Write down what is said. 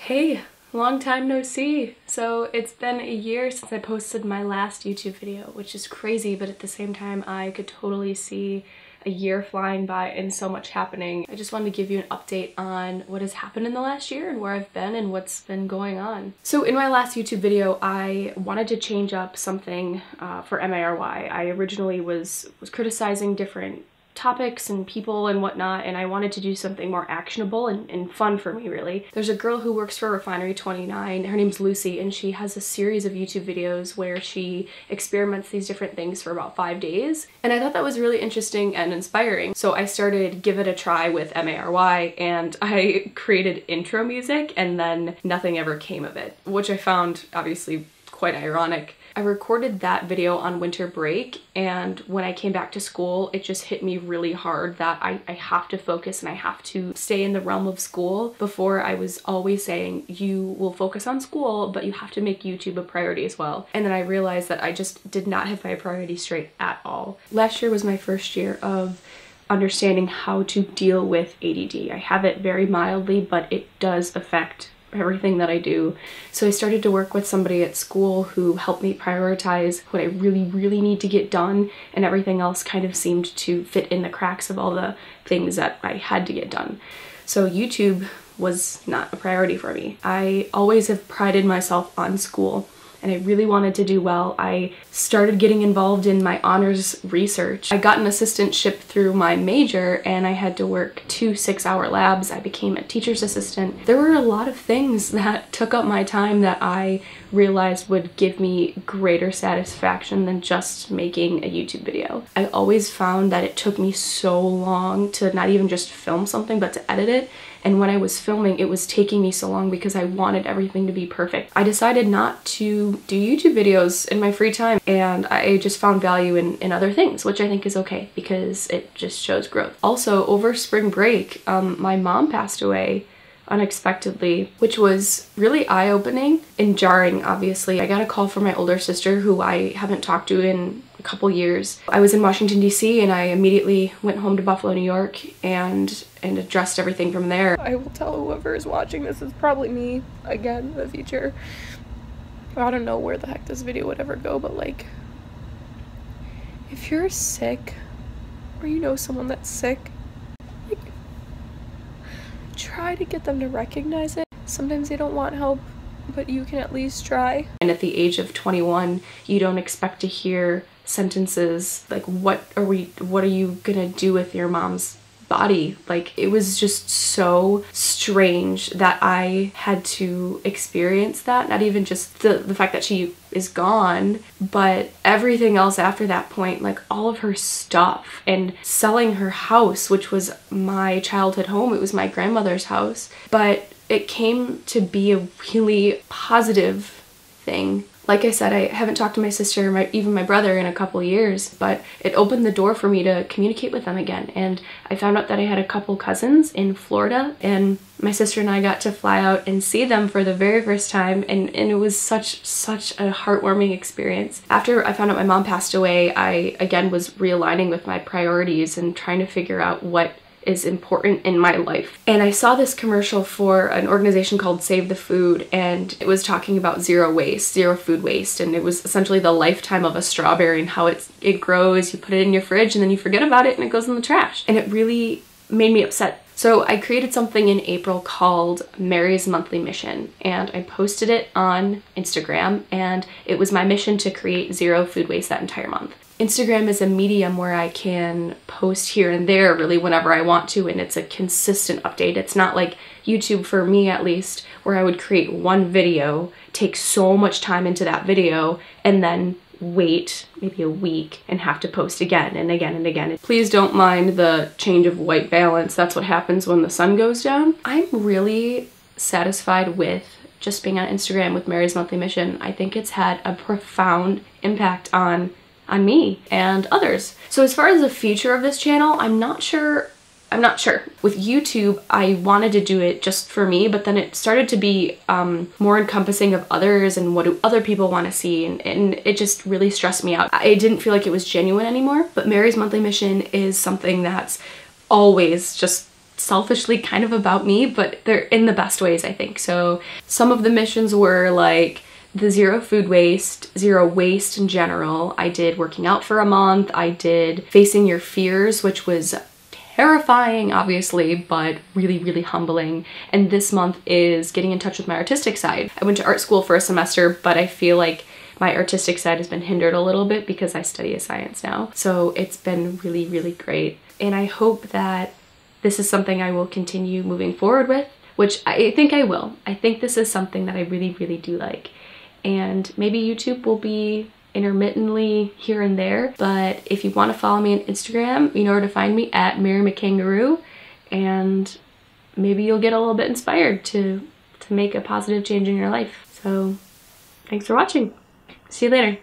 Hey, long time no see. So it's been a year since I posted my last YouTube video, which is crazy, but at the same time I could totally see a year flying by and so much happening. I just wanted to give you an update on what has happened in the last year and where I've been and what's been going on. So in my last YouTube video, I wanted to change up something for MarWhy. I originally was criticizing different topics and people and whatnot, and I wanted to do something more actionable and fun for me, really. There's a girl who works for Refinery 29, her name's Lucy, and she has a series of YouTube videos where she experiments these different things for about 5 days, and I thought that was really interesting and inspiring. So I started Give It a Try with MarWhy, and I created intro music, and then nothing ever came of it, which I found obviously quite ironic. I recorded that video on winter break, and when I came back to school, it just hit me really hard that I have to focus and I have to stay in the realm of school. Before, I was always saying, you will focus on school, but you have to make YouTube a priority as well. And then I realized that I just did not have my priorities straight at all. Last year was my first year of understanding how to deal with ADD. I have it very mildly, but it does affect everything that I do. So I started to work with somebody at school who helped me prioritize what I really need to get done, and everything else kind of seemed to fit in the cracks of all the things that I had to get done. So YouTube was not a priority for me. I always have prided myself on school, and I really wanted to do well. I started getting involved in my honors research. I got an assistantship through my major, and I had to work 2 6-hour labs. I became a teacher's assistant. There were a lot of things that took up my time that I realized would give me greater satisfaction than just making a YouTube video. I always found that it took me so long to not even just film something, but to edit it. And when I was filming, it was taking me so long because I wanted everything to be perfect. I decided not to do YouTube videos in my free time, and I just found value in other things, which I think is okay because it just shows growth. Also, over spring break, my mom passed away unexpectedly, which was really eye-opening and jarring, obviously. I got a call from my older sister, who I haven't talked to in a couple years. I was in Washington, D.C., and I immediately went home to Buffalo, New York, and addressed everything from there. I will tell whoever is watching this, is probably me again in the future. I don't know where the heck this video would ever go, but like, if you're sick or you know someone that's sick, like, try to get them to recognize it. Sometimes they don't want help, but you can at least try. And at the age of 21, you don't expect to hear sentences like, what are you gonna do with your mom's body? Like, it was just so strange that I had to experience that. Not even just the fact that she is gone, but everything else after that point, like all of her stuff, and selling her house, which was my childhood home. It was my grandmother's house, but it came to be a really positive thing. Like I said, I haven't talked to my sister, even my brother, in a couple years, but it opened the door for me to communicate with them again. And I found out that I had a couple cousins in Florida, and my sister and I got to fly out and see them for the very first time, and it was such a heartwarming experience. After I found out my mom passed away, I again was realigning with my priorities and trying to figure out what is important in my life. And I saw this commercial for an organization called Save the Food, and it was talking about zero food waste, and it was essentially the lifetime of a strawberry and how it grows. You put it in your fridge and then you forget about it and it goes in the trash. And it really made me upset. So I created something in April called Mary's Monthly Mission, and I posted it on Instagram, and it was my mission to create 0 food waste that entire month. Instagram is a medium where I can post here and there really whenever I want to, and it's a consistent update. It's not like YouTube, for me at least, where I would create one video, take so much time into that video, and then wait maybe a week and have to post again and again and again. Please don't mind the change of white balance. That's what happens when the sun goes down. I'm really satisfied with just being on Instagram with Mary's Monthly Mission. I think it's had a profound impact on me and others. So as far as the future of this channel, I'm not sure. With YouTube, I wanted to do it just for me, but then it started to be more encompassing of others and what do other people want to see, and it just really stressed me out. I didn't feel like it was genuine anymore, but Mary's Monthly Mission is something that's always just selfishly kind of about me, but they're in the best ways, I think. So some of the missions were like the zero food waste, zero waste in general. I did working out for a month. I did facing your fears, which was terrifying, obviously, but really, really humbling. And this month is getting in touch with my artistic side. I went to art school for a semester, but I feel like my artistic side has been hindered a little bit because I study a science now. So it's been really, really great. And I hope that this is something I will continue moving forward with, which I think I will. I think this is something that I really, really do like. And maybe YouTube will be intermittently here and there, but if you want to follow me on Instagram, you know where to find me, at Mary McKangaroo, and maybe you'll get a little bit inspired to make a positive change in your life. So thanks for watching. See you later.